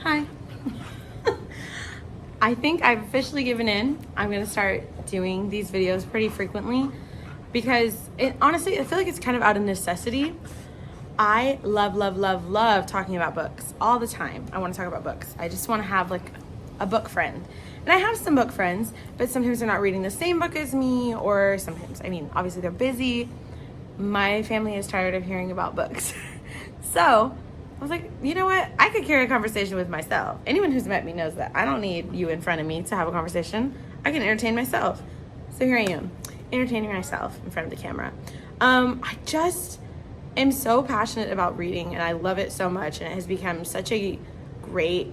Hi. I think I've officially given in. I'm gonna start doing these videos pretty frequently because honestly, I feel like it's kind of out of necessity. I love talking about books all the time. I want to talk about books. I just want to have like a book friend. And I have some book friends, but sometimes they're not reading the same book as me, or sometimes, obviously they're busy. My family is tired of hearing about books. So I was like, you know what? I could carry a conversation with myself. Anyone who's met me knows that I don't need you in front of me to have a conversation. I can entertain myself. So here I am, entertaining myself in front of the camera. I just am so passionate about reading, and I love it so much, and it has become such a great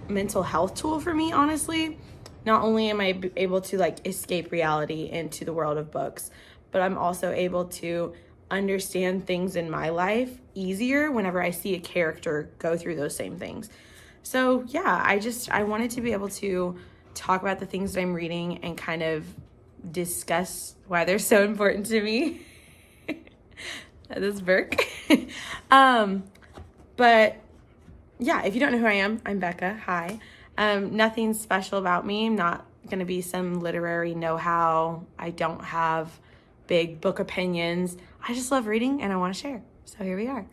mental health tool for me, honestly. Not only am I able to escape reality into the world of books, but I'm also able to understand things in my life easier whenever I see a character go through those same things. So yeah, I wanted to be able to talk about the things that I'm reading and kind of discuss why they're so important to me. This Burke. But yeah, if you don't know who I am, I'm Becca. Hi. Nothing special about me. I'm not going to be some literary know-how. I don't have big book opinions. I just love reading and I want to share. So here we are.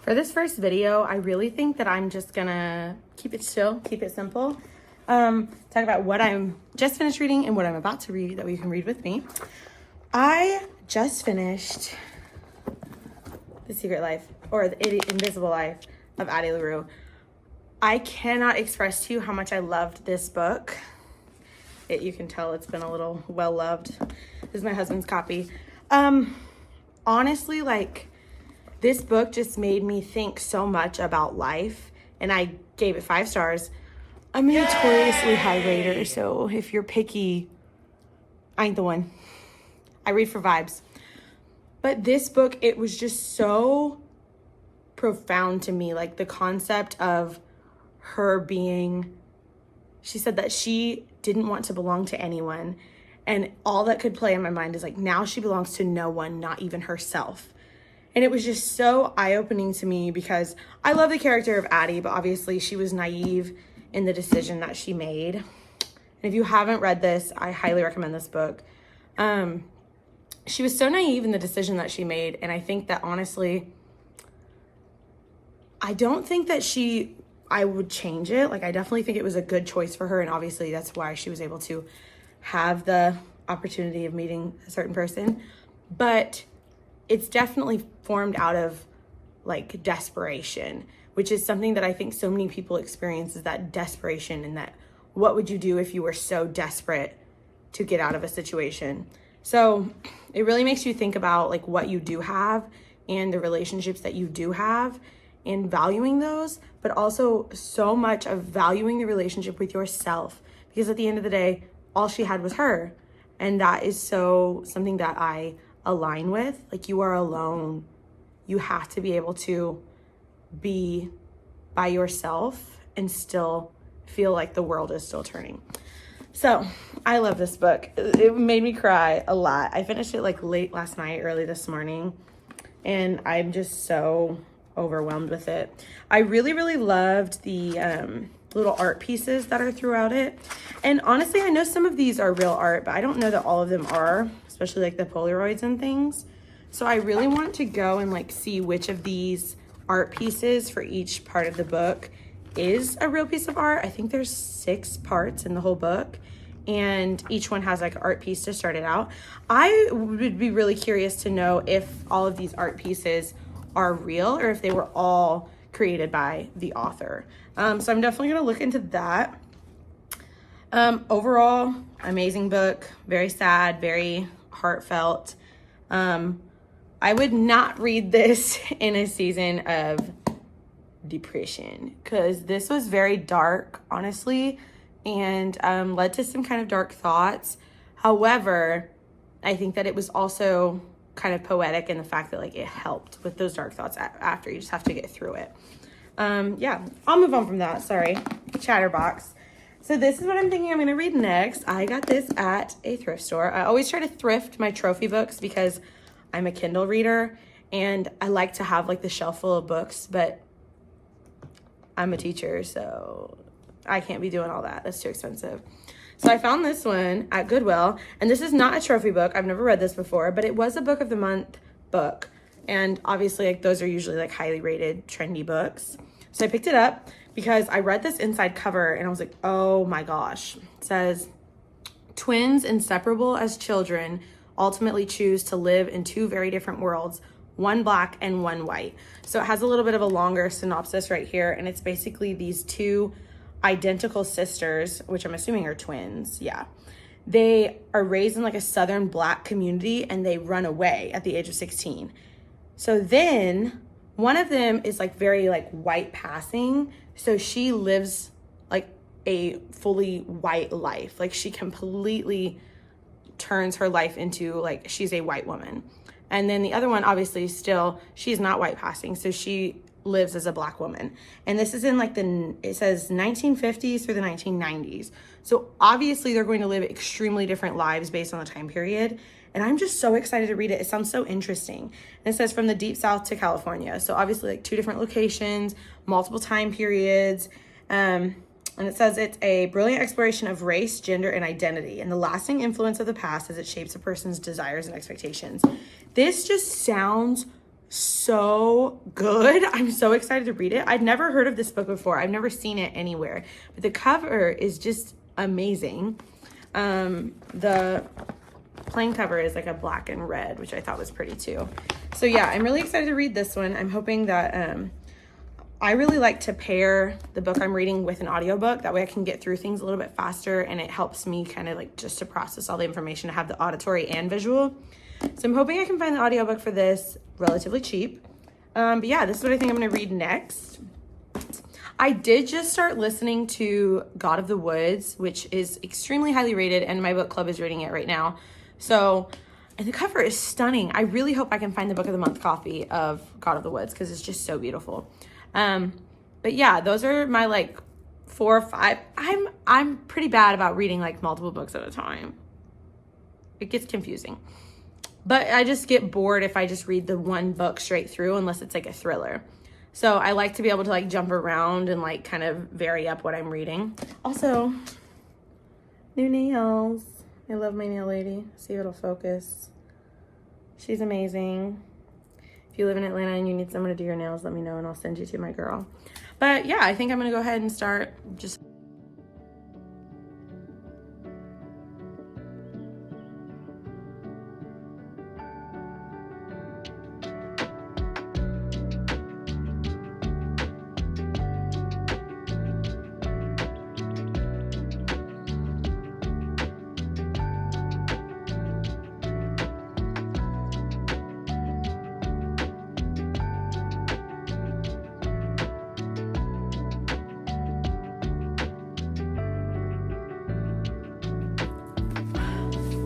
For this first video, I really think that I'm just going to keep it chill, keep it simple. Talk about what I'm just finished reading and what I'm about to read that you can read with me. I just finished The Secret Life, or The Invisible Life of Addie LaRue. I cannot express to you how much I loved this book. You can tell it's been a little well-loved. This is my husband's copy. Honestly, this book just made me think so much about life, and I gave it 5 stars. I'm a notoriously high rater, so if you're picky, I ain't the one. I read for vibes. But this book, it was just so profound to me, the concept of her being, she said that she didn't want to belong to anyone, and all that could play in my mind is now she belongs to no one, not even herself. And it was just so eye-opening to me because I love the character of Addie, but obviously she was naive in the decision that she made. And if you haven't read this, I highly recommend this book. She was so naive in the decision that she made, and I think that honestly, I don't think that I would change it. I definitely think it was a good choice for her, and obviously that's why she was able to have the opportunity of meeting a certain person. But it's definitely formed out of desperation, which is something that I think so many people experience, is that desperation, and that what would you do if you were so desperate to get out of a situation. So it really makes you think about what you do have and the relationships that you do have, and valuing those, but also so much of valuing the relationship with yourself, because at the end of the day, all she had was her. And that is something that I align with. You are alone. You have to be able to be by yourself and still feel like the world is still turning. So I love this book. It made me cry a lot. I finished it late last night, early this morning, and I'm just so overwhelmed with it. I really loved the little art pieces that are throughout it. And honestly, I know some of these are real art, but I don't know that all of them are, especially the Polaroids and things. So I really want to go and see which of these art pieces for each part of the book is a real piece of art. I think there's 6 parts in the whole book, and each one has an art piece to start it out. I would be really curious to know if all of these art pieces are real or if they were all created by the author. So I'm definitely gonna look into that. Overall, amazing book, very sad, very heartfelt. I would not read this in a season of depression, because this was very dark, honestly, and led to some kind of dark thoughts. However, I think that it was also kind of poetic in the fact that it helped with those dark thoughts after. You just have to get through it. Yeah, I'll move on from that. Sorry, chatterbox. So this is what I'm thinking I'm going to read next. I got this at a thrift store. I always try to thrift my trophy books because I'm a Kindle reader, and I like to have the shelf full of books, but I'm a teacher, so I can't be doing all that. That's too expensive. So I found this one at Goodwill, and this is not a trophy book. I've never read this before, but it was a book of the month book. And obviously, like, those are usually like highly rated, trendy books. So I picked it up because I read this inside cover and I was like, oh my gosh. It says, twins inseparable as children ultimately choose to live in two very different worlds, one black and one white. So it has a little bit of a longer synopsis right here, and it's basically these two identical sisters, which I'm assuming are twins. Yeah. They are raised in like a Southern black community and they run away at the age of 16. So then one of them is like very like white passing. So she lives like a fully white life. Like she completely turns her life into like, she's a white woman. And then the other one, obviously still, she's not white passing. So she lives as a black woman. And this is in like it says 1950s through the 1990s. So obviously they're going to live extremely different lives based on the time period. And I'm just so excited to read it. It sounds so interesting. And it says from the deep South to California. So obviously like two different locations, multiple time periods. And it says it's a brilliant exploration of race, gender, and identity, and the lasting influence of the past as it shapes a person's desires and expectations. This just sounds so good. I'm so excited to read it. I'd never heard of this book before. I've never seen it anywhere, but the cover is just amazing. The plain cover is like a black and red, which I thought was pretty too. So yeah, I'm really excited to read this one. I'm hoping that I really like to pair the book I'm reading with an audiobook. That way I can get through things a little bit faster, and it helps me kind of like just to process all the information, to have the auditory and visual. So I'm hoping I can find the audiobook for this relatively cheap. But yeah, this is what I think I'm going to read next. I did just start listening to God of the Woods, which is extremely highly rated, and my book club is reading it right now. So, and the cover is stunning. I really hope I can find the book of the month copy of God of the Woods because it's just so beautiful. But yeah, those are my like 4 or 5. I'm pretty bad about reading like multiple books at a time. It gets confusing. But I just get bored if I just read the one book straight through, unless it's like a thriller. So I like to be able to like jump around and like kind of vary up what I'm reading. Also, new nails. I love my nail lady. See if it'll focus. She's amazing. If you live in Atlanta and you need someone to do your nails, let me know and I'll send you to my girl. But yeah, I think I'm gonna go ahead and start just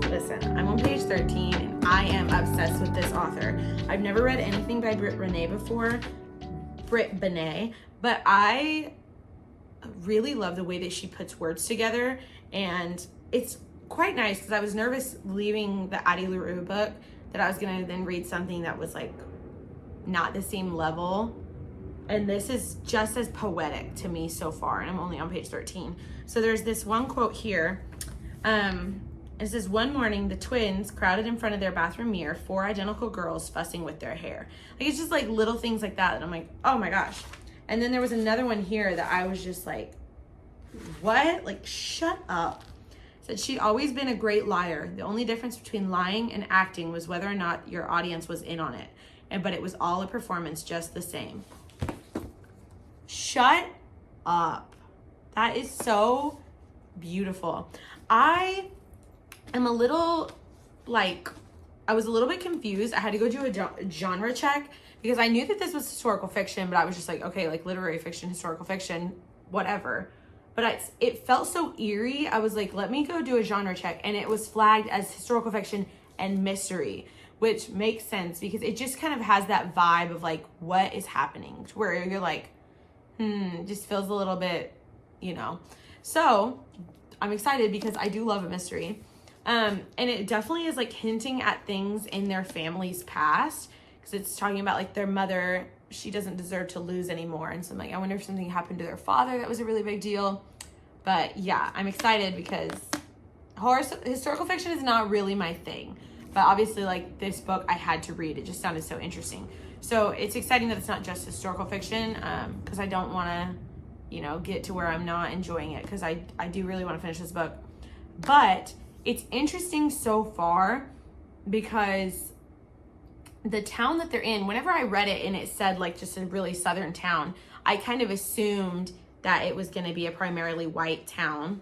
Listen, I'm on page 13 and I am obsessed with this author. I've never read anything by Britt Benet before, but I really love the way that she puts words together, and it's quite nice because I was nervous leaving the Addie LaRue book that I was going to then read something that was like not the same level. And this is just as poetic to me so far, and I'm only on page 13. So there's this one quote here. It says, one morning, the twins crowded in front of their bathroom mirror, 4 identical girls fussing with their hair. Like, it's just like little things like that I'm like, oh my gosh. And then there was another one here that I was just like, what? Like, shut up. It said, she'd always been a great liar. The only difference between lying and acting was whether or not your audience was in on it. But it was all a performance just the same. Shut up. That is so beautiful. I am a little, like, I was a little bit confused. I had to go do a genre check because I knew that this was historical fiction, but I was just like, okay, like literary fiction, historical fiction, whatever. But it felt so eerie. I was like, let me go do a genre check. And it was flagged as historical fiction and mystery, which makes sense because it just kind of has that vibe of like, what is happening? Where you're like, it just feels a little bit, So I'm excited because I do love a mystery. And it definitely is like hinting at things in their family's past, because it's talking about like their mother. she doesn't deserve to lose anymore. And so I'm like, I wonder if something happened to their father that was a really big deal. But yeah, I'm excited because historical fiction is not really my thing. But obviously, like, this book I had to read. It just sounded so interesting. So it's exciting that it's not just historical fiction, because I don't want to, you know, get to where I'm not enjoying it, because I do really want to finish this book. But it's interesting so far because the town that they're in, whenever I read it and it said like just a really southern town, I kind of assumed that it was going to be a primarily white town.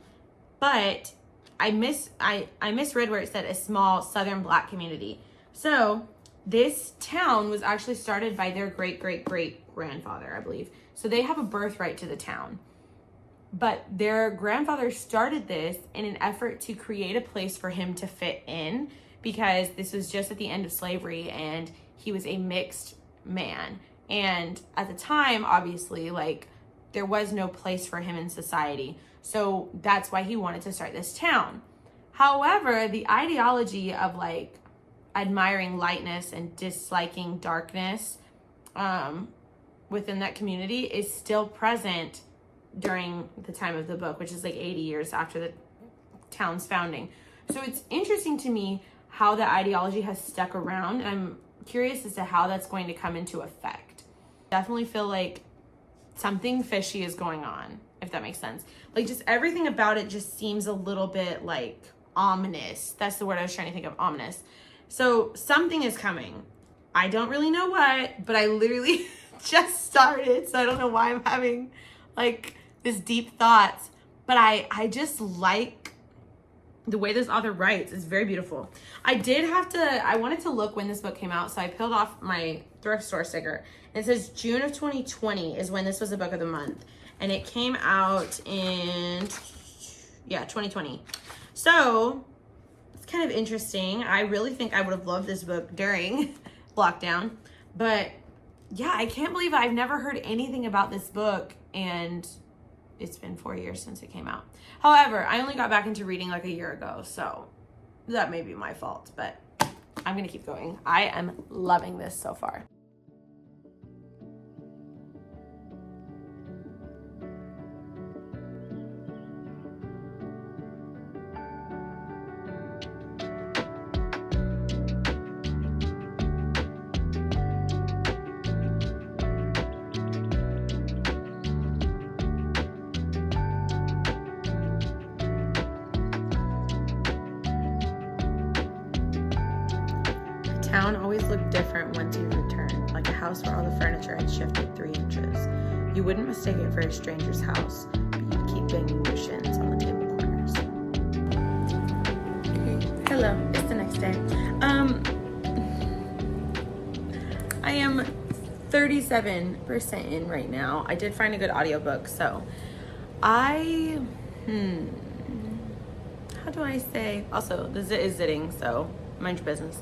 But I misread where it said a small southern black community. So this town was actually started by their great-great-great-grandfather, I believe. So they have a birthright to the town. But their grandfather started this in an effort to create a place for him to fit in, because this was just at the end of slavery and he was a mixed man. And at the time, obviously, like, there was no place for him in society. So that's why he wanted to start this town. However, the ideology of like admiring lightness and disliking darkness within that community is still present during the time of the book, which is like 80 years after the town's founding. So it's interesting to me how that ideology has stuck around, and I'm curious as to how that's going to come into effect. Definitely feel like something fishy is going on, if that makes sense. Like, just everything about it just seems a little bit like ominous. That's the word I was trying to think of, ominous. So something is coming. I don't really know what, but I literally just started, so I don't know why I'm having like this deep thoughts. But I just like the way this author writes. It's very beautiful. I wanted to look when this book came out, so I peeled off my thrift store sticker. It says June of 2020 is when this was the book of the month. And it came out in, 2020. So it's kind of interesting. I really think I would have loved this book during lockdown. But yeah, I can't believe I've never heard anything about this book. And it's been 4 years since it came out. However, I only got back into reading like a year ago. So that may be my fault. But I'm going to keep going. I am loving this so far. Town always looked different once you returned, like a house where all the furniture had shifted 3 inches. You wouldn't mistake it for a stranger's house, but you'd keep banging your shins on the table corners. Okay. Hello, it's the next day. I am 37% in right now. I did find a good audiobook, so how do I say? Also, the zit is zitting, so mind your business.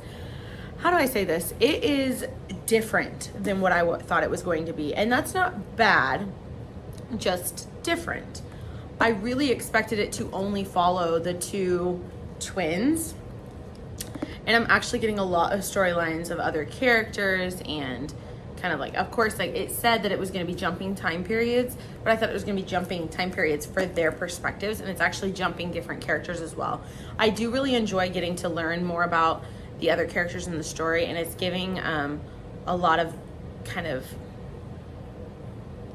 How do I say this? It is different than what I thought it was going to be. And that's not bad, just different. I really expected it to only follow the two twins. And I'm actually getting a lot of storylines of other characters and kind of like, of course, like it said that it was going to be jumping time periods, but I thought it was going to be jumping time periods for their perspectives. And it's actually jumping different characters as well. I do really enjoy getting to learn more about the other characters in the story, and it's giving a lot of kind of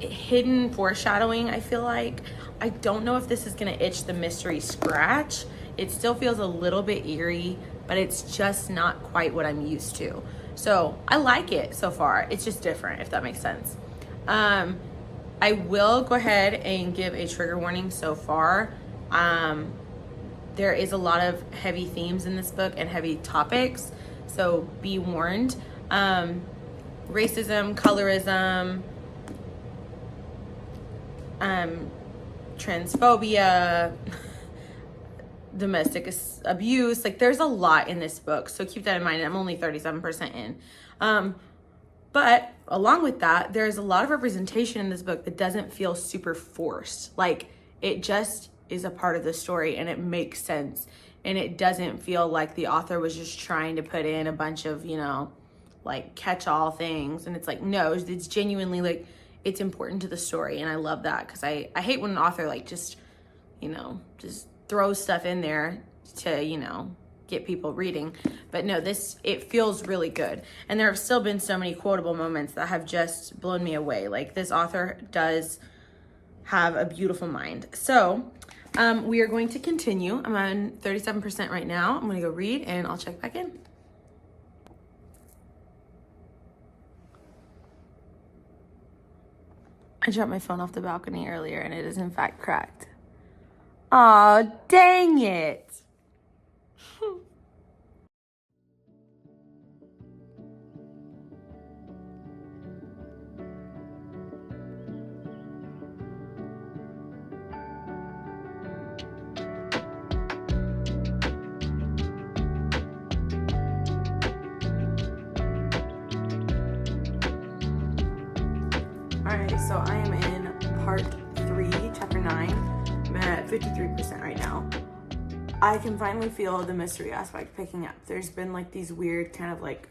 hidden foreshadowing. I feel like I don't know if this is gonna itch the mystery scratch. It still feels a little bit eerie, but it's just not quite what I'm used to. So I like it so far. It's just different, if that makes sense. I will go ahead and give a trigger warning so far. There is a lot of heavy themes in this book and heavy topics, so be warned. Racism, colorism, transphobia, domestic abuse. Like, there's a lot in this book, so keep that in mind. I'm only 37% in. But along with that, there's a lot of representation in this book that doesn't feel super forced. Like, it just is a part of the story and it makes sense. And it doesn't feel like the author was just trying to put in a bunch of, like catch-all things. And it's like, no, it's genuinely like, it's important to the story. And I love that, because I hate when an author like just, you know, just throws stuff in there to, you know, get people reading. But no, it feels really good. And there have still been so many quotable moments that have just blown me away. Like, this author does have a beautiful mind. So we are going to continue. I'm on 37% right now. I'm going to go read and I'll check back in. I dropped my phone off the balcony earlier and it is in fact cracked. Aw, dang it. Alright, so I am in part 3, chapter 9. I'm at 53% right now. I can finally feel the mystery aspect picking up. There's been like these weird kind of like,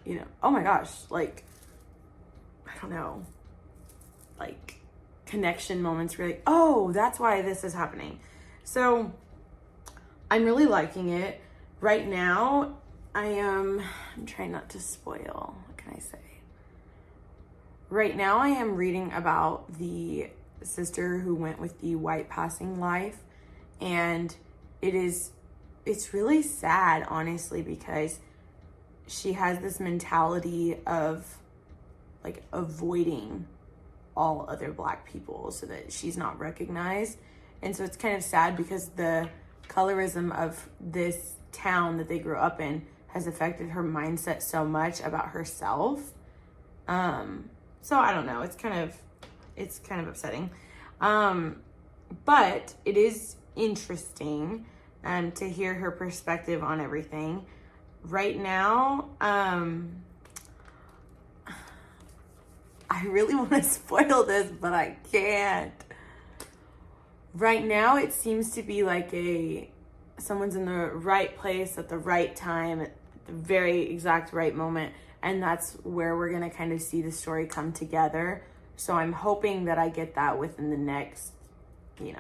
you know, oh my gosh, like, I don't know, like connection moments where you're like, oh, that's why this is happening. So I'm really liking it. Right now, I'm trying not to spoil. What can I say? Right now, I am reading about the sister who went with the white passing life. And it's really sad, honestly, because she has this mentality of like avoiding all other Black people so that she's not recognized. And so it's kind of sad because the colorism of this town that they grew up in has affected her mindset so much about herself. So I don't know, it's kind of upsetting. But it is interesting to hear her perspective on everything. Right now, I really want to spoil this, but I can't. Right now, it seems to be like someone's in the right place at the right time, at the very exact right moment. And that's where we're going to kind of see the story come together. So I'm hoping that I get that within the next,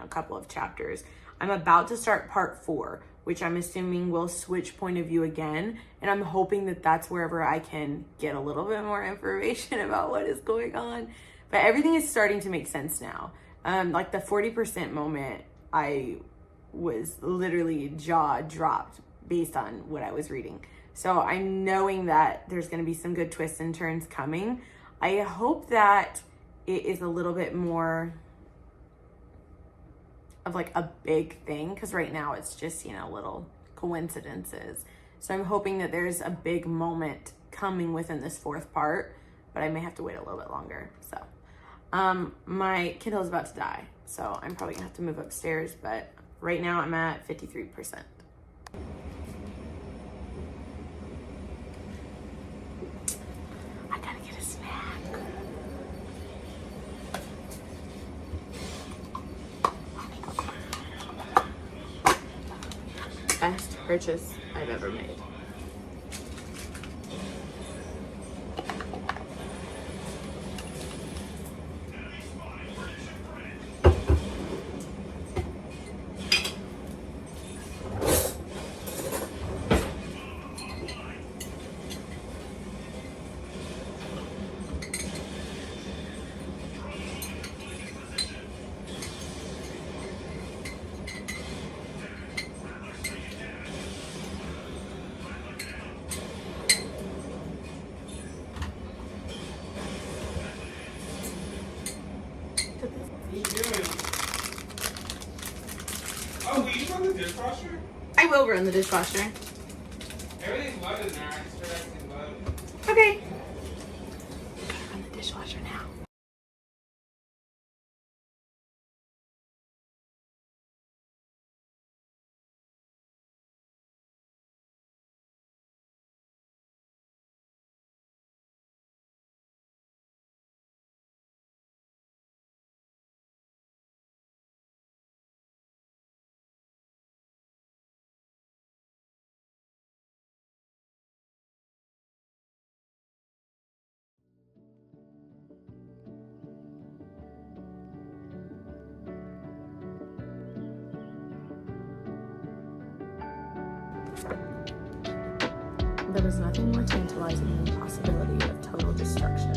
couple of chapters. I'm about to start part 4, which I'm assuming will switch point of view again. And I'm hoping that that's wherever I can get a little bit more information about what is going on. But everything is starting to make sense now. Like the 40% moment, I was literally jaw dropped based on what I was reading. So I'm knowing that there's going to be some good twists and turns coming. I hope that it is a little bit more of like a big thing, because right now it's just, little coincidences. So I'm hoping that there's a big moment coming within this 4th part, but I may have to wait a little bit longer. So my Kindle is about to die, so I'm probably gonna have to move upstairs, but right now I'm at 53%. I gotta get a snack. Best purchase I've ever made. Oh, will you run the dishwasher? I will run the dishwasher. Everything's loaded now. I just realized it's loaded. Okay. Run the dishwasher now. There was nothing more tantalizing than the possibility of total destruction.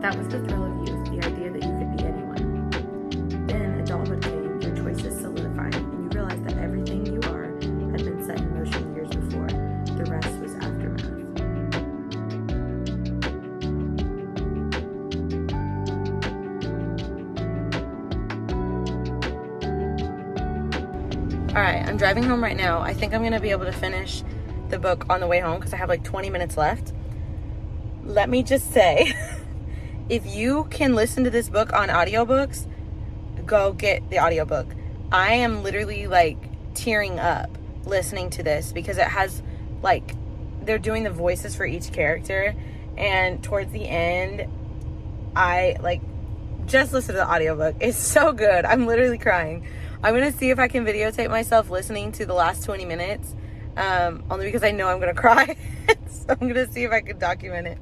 That was the thrill of youth, the idea that you could be anyone. Then adulthood came, your choices solidifying, and you realized that everything you are had been set in motion years before. The rest was aftermath. All right, I'm driving home right now. I think I'm gonna be able to finish the book on the way home because I have like 20 minutes left. Let me just say, if you can listen to this book on audiobooks, go get the audiobook. I am literally like tearing up listening to this because it has like, they're doing the voices for each character, and towards the end, I like just listen to the audiobook. It's so good. I'm literally crying. I'm gonna see if I can videotape myself listening to the last 20 minutes, only because I know I'm gonna cry. So I'm gonna see if I can document it.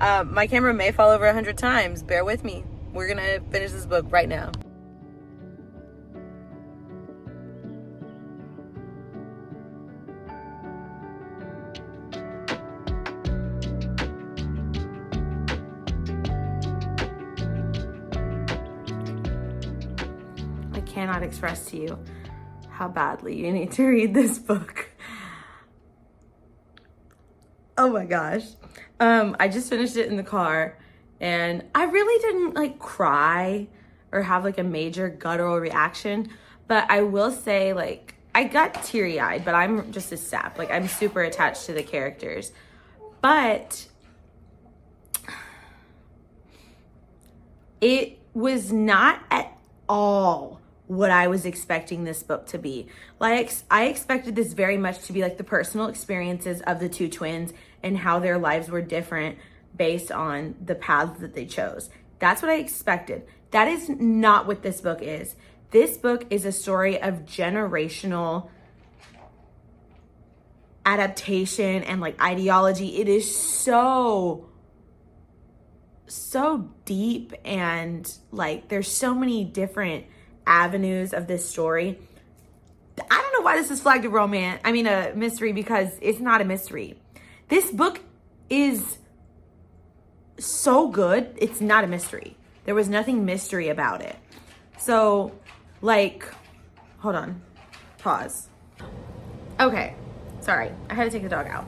My camera may fall over 100 times. Bear with me. We're gonna finish this book right now. I cannot express to you how badly you need to read this book. Oh my gosh. I just finished it in the car, and I really didn't like cry or have like a major guttural reaction, but I will say like I got teary-eyed, but I'm just a sap. Like I'm super attached to the characters, but it was not at all what I was expecting this book to be. Like I expected this very much to be like the personal experiences of the two twins and how their lives were different based on the paths that they chose. That's what I expected. That is not what this book is. This book is a story of generational adaptation and like ideology. It is so deep, and like there's so many different avenues of this story. I don't know why this is flagged a mystery, because it's not a mystery. This book is so good, it's not a mystery. There was nothing mystery about it. So, like, hold on, pause. Okay, sorry, I had to take the dog out.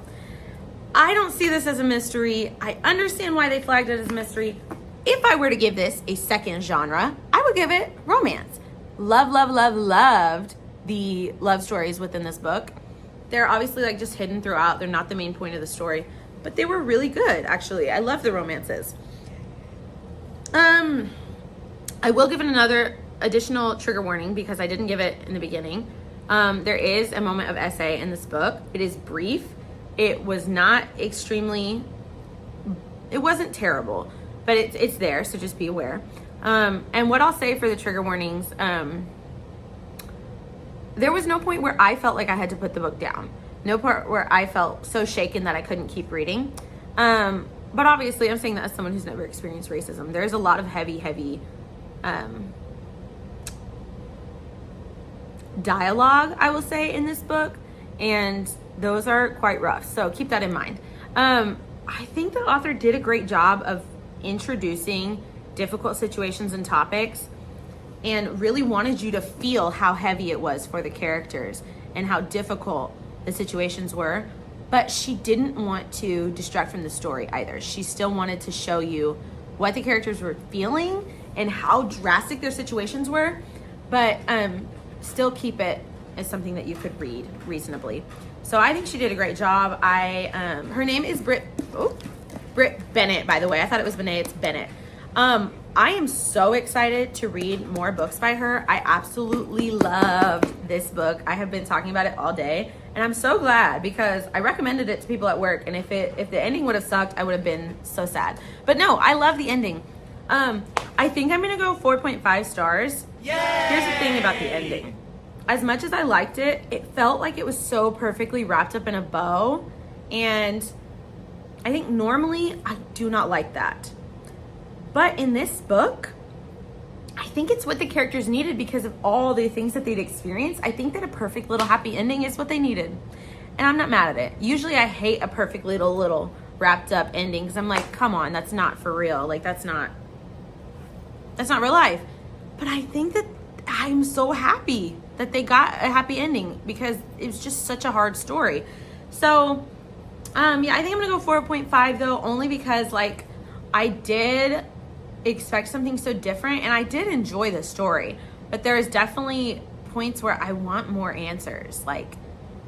I don't see this as a mystery. I understand why they flagged it as a mystery. If I were to give this a second genre, I would give it romance. Loved the love stories within this book. They're obviously like just hidden throughout. They're not the main point of the story, but they were really good, actually. I love the romances. I will give it another additional trigger warning because I didn't give it in the beginning. There is a moment of essay in this book. It is brief. It was not it wasn't terrible, but it's there, so just be aware. And what I'll say for the trigger warnings, there was no point where I felt like I had to put the book down. No part where I felt so shaken that I couldn't keep reading. But obviously, I'm saying that as someone who's never experienced racism. There's a lot of heavy dialogue, I will say, in this book. And those are quite rough. So keep that in mind. I think the author did a great job of introducing difficult situations and topics, and really wanted you to feel how heavy it was for the characters and how difficult the situations were. But she didn't want to distract from the story either. She still wanted to show you what the characters were feeling and how drastic their situations were, but still keep it as something that you could read reasonably. So I think she did a great job. Her name is Britt Bennett, by the way. I thought it was Benet, it's Bennett. I am so excited to read more books by her. I absolutely loved this book. I have been talking about it all day, and I'm so glad because I recommended it to people at work, and if the ending would have sucked, I would have been so sad. But no, I love the ending. I think I'm gonna go 4.5 stars. Yay! Here's the thing about the ending. As much as I liked it, it felt like it was so perfectly wrapped up in a bow, and I think normally I do not like that. But in this book, I think it's what the characters needed because of all the things that they'd experienced. I think that a perfect little happy ending is what they needed. And I'm not mad at it. Usually I hate a perfect little wrapped up ending because I'm like, come on, that's not for real. Like that's not real life. But I think that I'm so happy that they got a happy ending because it was just such a hard story. So, yeah, I think I'm gonna go 4.5 though, only because like I did expect something so different and I did enjoy the story, but there is definitely points where I want more answers. Like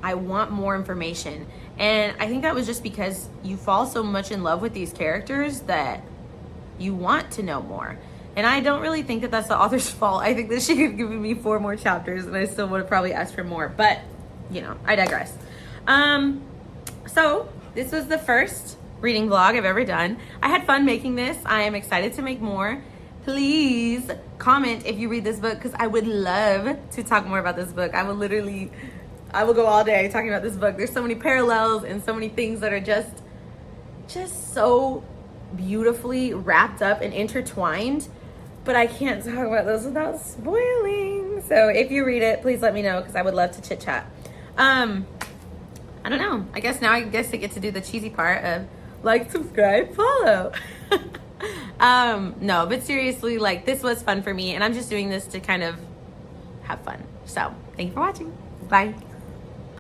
I want more information. And I think that was just because you fall so much in love with these characters that you want to know more. And I don't really think that that's the author's fault. I think that she could have given me 4 more chapters and I still would have probably asked for more, but you know, I digress. So this was the first reading vlog I've ever done. I had fun making this. I am excited to make more. Please comment if you read this book because I would love to talk more about this book. I will go all day talking about this book. There's so many parallels and so many things that are just so beautifully wrapped up and intertwined, but I can't talk about those without spoiling. So if you read it, please let me know because I would love to chit chat. I don't know. I guess I get to do the cheesy part of like, subscribe, follow. No, but seriously, like this was fun for me and I'm just doing this to kind of have fun. So thank you for watching. Bye.